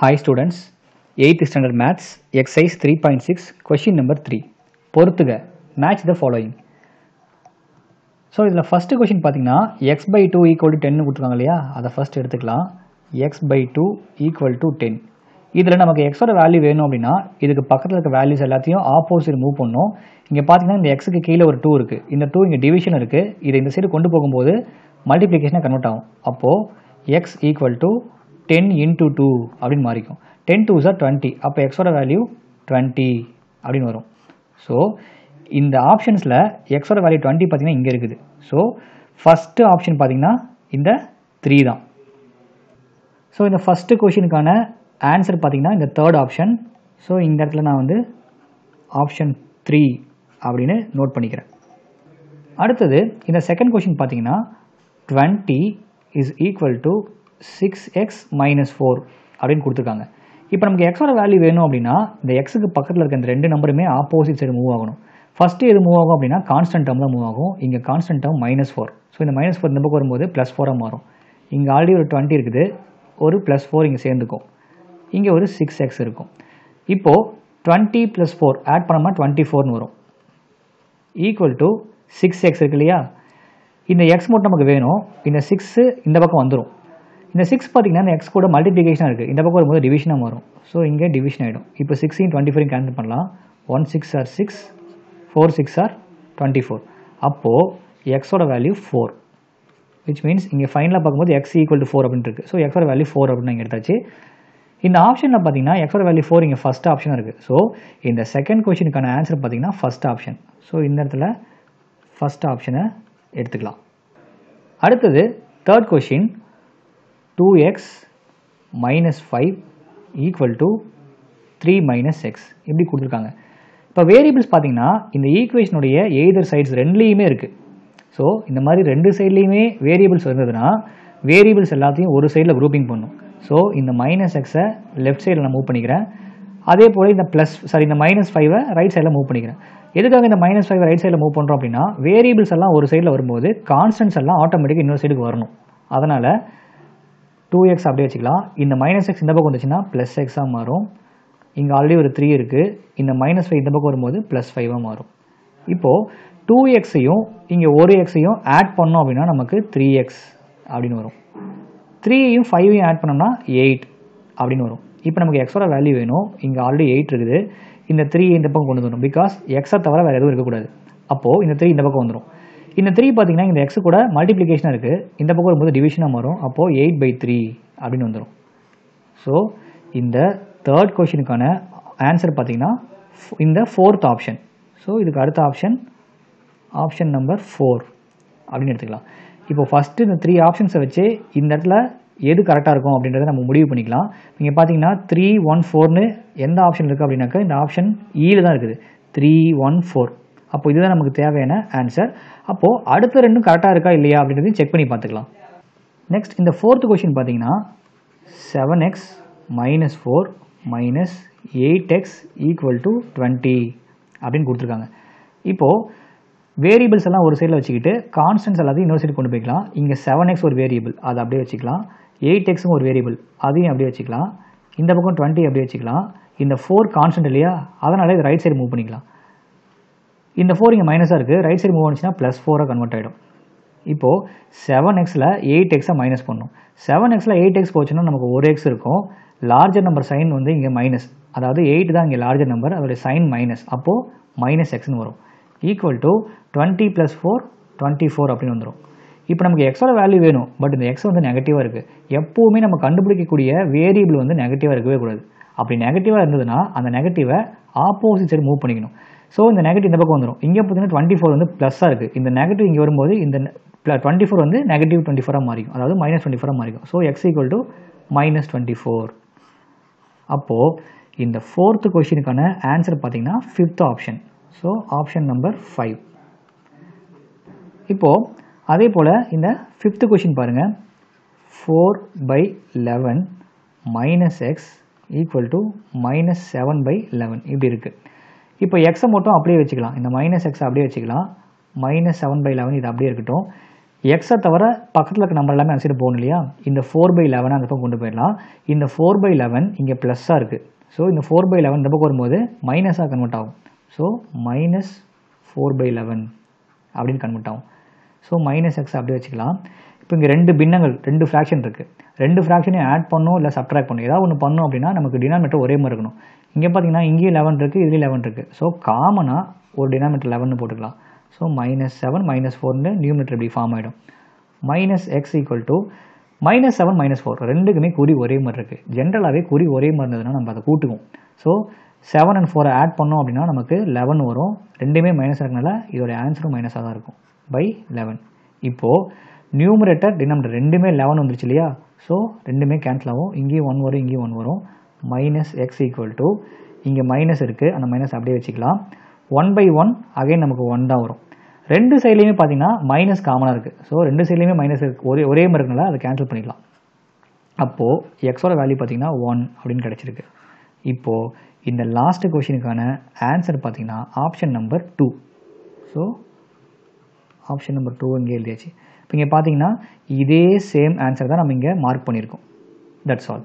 Hi students, 8th standard maths, exercise 3.6, question number 3. பொறுத்துக, match the following. So, இதில் first question பார்த்தீங்கன்னா x by 2 equal to 10 கொடுத்துருக்காங்க இல்லையா, அதை first எடுத்துக்கலாம். x by 2 equal to 10. இதில் நமக்கு x ஓட வேல்யூ வேணும் அப்படின்னா இதுக்கு பக்கத்தில் இருக்க வேல்யூஸ் எல்லாத்தையும் ஆப்போசிட் மூவ் பண்ணணும். இங்கே பார்த்தீங்கன்னா இந்த xக்கு கீழே ஒரு 2 இருக்குது. இந்த 2 இங்கே டிவிஷன் இருக்குது. இதை இந்த சைடு கொண்டு போகும்போது மல்டிப்ளிகேஷனாக கன்வெர்ட் ஆகும். அப்போது x equal to 10 into 2 அப்படின்னு மாறிக்கும். 10 2s are 20. அப்போ x ஓட வேல்யூ 20 அப்படின்னு வரும். ஸோ இந்த ஆப்ஷன்ஸில் x ஓட வேல்யூ 20 பார்த்தீங்கன்னா இங்கே இருக்குது. ஸோ ஃபஸ்ட்டு ஆப்ஷன் பார்த்தீங்கன்னா இந்த 3 தான். ஸோ இந்த ஃபஸ்ட்டு கொஷினுக்கான ஆன்சர் பார்த்தீங்கன்னா இந்த தேர்ட் ஆப்ஷன். ஸோ இந்த இடத்துல நான் வந்து ஆப்ஷன் 3 அப்படின்னு நோட் பண்ணிக்கிறேன். அடுத்தது இந்த செகண்ட் கொஷின் பார்த்தீங்கன்னா 20 is equal to 6x minus 4 அப்படின்னு கொடுத்துருக்காங்க. இப்போ நமக்கு எக்ஸோட வேல்யூ வேணும் அப்படின்னா இந்த எக்ஸுக்கு பக்கத்தில் இருக்க இந்த ரெண்டு நம்பருமே ஆப்போசிட் சைடு மூவ் ஆகணும். ஃபஸ்ட்டு எது மூவ் ஆகும் அப்படின்னா கான்ஸ்டன்ட் டேர்ம் தான் மூவ் ஆகும். இங்கே கான்ஸ்டன்ட் டேர்ம் -4. ஸோ இந்த -4 இந்த பக்கம் வரும்போது +4 மாறும். இங்கே ஆல்ரெடி ஒரு 20 இருக்குது, ஒரு +4 இங்கே சேர்ந்துக்கும். இங்கே ஒரு 6x இருக்கும். இப்போது 20 + 4 ஆட் பண்ணோம்னா 24னு வரும். ஈக்குவல் டு 6x இருக்கு இல்லையா, இந்த எக்ஸ் மட்டும் நமக்கு வேணும். இந்த 6 இந்த பக்கம் வந்துடும். இந்த 6 பார்த்தீங்கன்னா இந்த எக்ஸ் கூட மல்டிப்ளிகேஷனாக இருக்குது. இந்த பக்கம் வரும்போது டிவிஷனாக மாறும். ஸோ இங்கே டிவிஷன் ஆகிடும். இப்போ 6 24 கேன்சல் பண்ணலாம். 1 6 are 6, 4 6 are 24. அப்போது எக்ஸோட வேல்யூ 4, விச் மீன்ஸ் இங்கே ஃபைனலாக பார்க்கும்போது x ஈக்குவல் டு 4 அப்படின்னு இருக்குது. ஸோ எக்ஸோட வேல்யூ 4 அப்படின்னு இங்கே எடுத்தாச்சு. இந்த ஆப்ஷனில் பார்த்தீங்கன்னா எக்ஸோட வேல்யூ 4 இங்கே ஃபஸ்ட் ஆப்ஷனாக இருக்குது. ஸோ இந்த செகண்ட் கொஷினுக்கான ஆன்சர் பார்த்தீங்கன்னா ஃபஸ்ட் ஆப்ஷன். ஸோ இந்த இடத்துல ஃபஸ்ட் ஆப்ஷனை எடுத்துக்கலாம். அடுத்தது third question 2x minus 5 equal to 3 minus x இப்படி கொடுத்துருக்காங்க. இப்போ வேரியபிள்ஸ் பார்த்தீங்கன்னா இந்த ஈக்குவேஷனுடைய எய்தர் சைட்ஸ் ரெண்டுலேயுமே இருக்குது. ஸோ இந்த மாதிரி ரெண்டு சைட்லேயுமே வேரியபிள்ஸ் வந்ததுன்னா வேரியபிள்ஸ் எல்லாத்தையும் ஒரு சைடில் குரூப்பிங் பண்ணும். ஸோ இந்த -xஐ லெஃப்ட் சைடில் நான் மூவ் பண்ணிக்கிறேன். அதே போல் இந்த இந்த -5ஐ ரைட் சைடில் மூவ் பண்ணிக்கிறேன். எதுக்காக இந்த -5 ரைட் சைடில் மூவ் பண்ணுறோம் அப்படின்னா வேரியபிள்ஸ் எல்லாம் ஒரு சைடில் வரும்போது கான்ஸ்டன்ட்ஸ் எல்லாம் ஆட்டோமேட்டிக்காக இன்னொரு சைடுக்கு வரணும். அதனால் 2x அப்படியே வச்சுக்கலாம். இந்த -x இந்த பக்கம் வந்துச்சுன்னா +x மாறும். இங்கே ஆல்ரெடி ஒரு 3 இருக்குது. இந்த -5 இந்த பக்கம் வரும்போது +5 மாறும். இப்போது 2xையும் இங்கே ஒரு xையும் ஆட் பண்ணோம் அப்படின்னா நமக்கு 3x அப்படின்னு வரும். 3ஐயும் 5ஐயும் ஆட் பண்ணோம்னா 8 அப்படின்னு வரும். இப்போ நமக்கு எக்ஸோட வேல்யூ வேணும். இங்கே ஆல்ரெடி 8 இருக்குது. இந்த 3 இந்த பக்கம் கொண்டு வந்துடும். பிகாஸ் எக்ஸை தவிர வேறு எதுவும் இருக்கக்கூடாது. அப்போது இந்த 3 இந்த பக்கம் வந்துடும். இந்த 3 பார்த்தீங்கன்னா இந்த எக்ஸ் கூட மல்டிப்ளிகேஷனாக இருக்குது. இந்த பக்கம் வரும்போது டிவிஷனாக மாறும். அப்போது 8/3 அப்படின்னு வந்துடும். ஸோ இந்த தேர்ட் கொஷினுக்கான ஆன்சர் பார்த்தீங்கன்னா இந்த ஃபோர்த் ஆப்ஷன். ஸோ இதுக்கு அடுத்த ஆப்ஷன் நம்பர் 4 அப்படின்னு எடுத்துக்கலாம். இப்போ ஃபஸ்ட்டு இந்த 3 ஆப்ஷன்ஸை வச்சு இந்த இடத்துல எது கரெக்டாக இருக்கும் அப்படின்றத நம்ம முடிவு பண்ணிக்கலாம். நீங்கள் பார்த்தீங்கன்னா 3 1 4னு எந்த ஆப்ஷன் இருக்குது அப்படின்னாக்கா இந்த ஆப்ஷன் ஈல தான் இருக்குது. 3 1 4. அப்போ இதுதான் நமக்கு தேவையான ஆன்சர். அப்போது அடுத்த ரெண்டும் கரெக்டாக இருக்கா இல்லையா அப்படின்றதையும் செக் பண்ணி பார்த்துக்கலாம். நெக்ஸ்ட் இந்த ஃபோர்த் கொஷின் பார்த்தீங்கன்னா 7x minus 4 minus 8x equal to 20 அப்படின்னு கொடுத்துருக்காங்க. இப்போது வேரியபிள்ஸ் எல்லாம் ஒரு சைடில் வச்சுக்கிட்டு கான்ஸ்டன்ட்ஸ் எல்லாத்தையும் இன்னொரு சைடு கொண்டு போய்க்கலாம். இங்கே 7x ஒரு வேரியபிள், அதை அப்படியே வச்சுக்கலாம். 8xம் ஒரு வேரியபிள், அதையும் அப்படியே வச்சுக்கலாம். இந்த பக்கம் 20 அப்படியே வச்சுக்கலாம். இந்த 4 கான்ஸ்டன்ட் இல்லையா, அதனால் இது ரைட் சைடு மூவ் பண்ணிக்கலாம். இந்த 4 இங்கே மைனஸாக இருக்குது. ரைட் சைடு மூவ் ஆனிச்சுன்னா +4 கன்வெர்ட் ஆகிடும். இப்போது 7xல் 8xை மைனஸ் பண்ணணும். 7xல் 8x போச்சுன்னா நமக்கு ஒரு x இருக்கும். லார்ஜர் நம்பர் சைன் வந்து இங்கே மைனஸ், அதாவது 8 தான் இங்கே லார்ஜர் நம்பர், அதோடைய சைன் மைனஸ். அப்போது -xன்னு வரும். ஈக்குவல் டு 20 + 4 24 அப்படின்னு வந்துடும். இப்போ நமக்கு எக்ஸோட வேல்யூ வேணும். பட் இந்த எக்ஸ் வந்து நெகட்டிவாக இருக்குது. எப்போவுமே நம்ம கண்டுபிடிக்கக்கூடிய வேரியபிள் வந்து நெகட்டிவாக இருக்கவே கூடாது. அப்படி நெகட்டிவாக இருந்ததுன்னா அந்த நெகட்டிவை ஆப்போசிட் சைடு மூவ் பண்ணிக்கணும். ஸோ இந்த நெகட்டிவ் இந்த பக்கம் வந்துடும். இங்கே பார்த்தீங்கன்னா 24 வந்து ப்ளஸ்ஸாக இருக்குது. இந்த நெகட்டிவ் இங்கே வரும்போது இந்த 24 வந்து -24 மாறிக்கும், அதாவது -24 மாறிக்கும். So x equal to -24. அப்போது இந்த ஃபோர்த்து கொஷினுக்கான ஆன்சர் பார்த்தீங்கன்னா fifth option. So option number 5. இப்போது அதே போல் இந்த ஃபிஃப்த்து கொஷின் பாருங்கள். 4/11 -x ஈக்குவல் டு -7/11 இப்படி இருக்குது. இப்போ எக்ஸை மட்டும் அப்படியே வச்சுக்கலாம். இந்த -x அப்படியே வச்சுக்கலாம். -7/11 இது அப்படியே இருக்கட்டும். எக்ஸை தவிர பக்கத்தில் இருக்க நம்பர் எல்லாமே அந்த சைடு போகணும் இல்லையா, இந்த 4/11 அந்த பக்கம் கொண்டு போயிடலாம். இந்த 4/11 இங்கே ப்ளஸ்ஸாக இருக்குது. ஸோ இந்த 4/11 இந்த பக்கம் வரும்போது மைனஸாக கன்வெர்ட் ஆகும். ஸோ -4/11 அப்படின்னு கன்வெர்ட் ஆகும். ஸோ -x அப்படியே வச்சுக்கலாம். இப்போ இங்கே 2 பின்னங்கள் 2 ஃப்ராக்ஷன் இருக்குது. 2 ஃப்ராக்ஷனையும் ஆட் பண்ணணும் இல்லை சப்ட்ராக்ட் பண்ணணும். ஏதாவது ஒன்று பண்ணணும் அப்படின்னா நமக்கு டினாமினேட்டர் ஒரே மாதிரி இருக்கணும். இங்கே பார்த்தீங்கன்னா இங்கேயும் 11 இருக்குது, இதுலேயும் 11 இருக்குது. ஸோ காமனாக ஒரு டினாமினேட்டர் 11 போட்டுக்கலாம். ஸோ -7 -4ன்னு நியூமினேட்டர் இப்படி ஃபார்ம் ஆகிடும். -x = -7 -4 ரெண்டுக்குமே குறி ஒரே மாதிரி இருக்குது. ஜென்ரலாகவே குறி ஒரே மாதிரி இருந்ததுன்னா நம்ம அதை கூட்டுவோம். ஸோ 7 and 4 ஆட் பண்ணோம் அப்படின்னா நமக்கு 11 வரும். ரெண்டுமே மைனஸ் இருக்கனால இதோட ஆன்சரும் மைனஸாக தான் இருக்கும் /11. இப்போது நியூமரேட்டர் டினாமினேட்டர் ரெண்டுமே 11 வந்துருச்சு இல்லையா, ஸோ ரெண்டுமே கேன்சல் ஆகும். இங்கேயும் 1 வரும், இங்கேயும் 1 வரும். -x = இங்கே மைனஸ் இருக்குது, அந்த மைனஸ் அப்படியே வச்சுக்கலாம். 1/1 அகைன் நமக்கு 1 தான் வரும். ரெண்டு சைட்லேயுமே பார்த்தீங்கன்னா மைனஸ் காமனாக இருக்குது. ஸோ ரெண்டு சைட்லேயுமே மைனஸ் ஒரே மாதிரி இருக்கனால அதை கேன்சல் பண்ணிக்கலாம். அப்போது எக்ஸோட வேல்யூ பார்த்தீங்கன்னா 1 அப்படின்னு கிடச்சிருக்கு. இப்போது இந்த லாஸ்ட் கொஷினுக்கான ஆன்சர் பார்த்தீங்கன்னா option number 2. So option number 2 இங்கே எழுதியாச்சு. இப்போ இங்கே பார்த்தீங்கன்னா இதே சேம் ஆன்சர் தான் நம்ம இங்கே மார்க் பண்ணியிருக்கோம். That's all.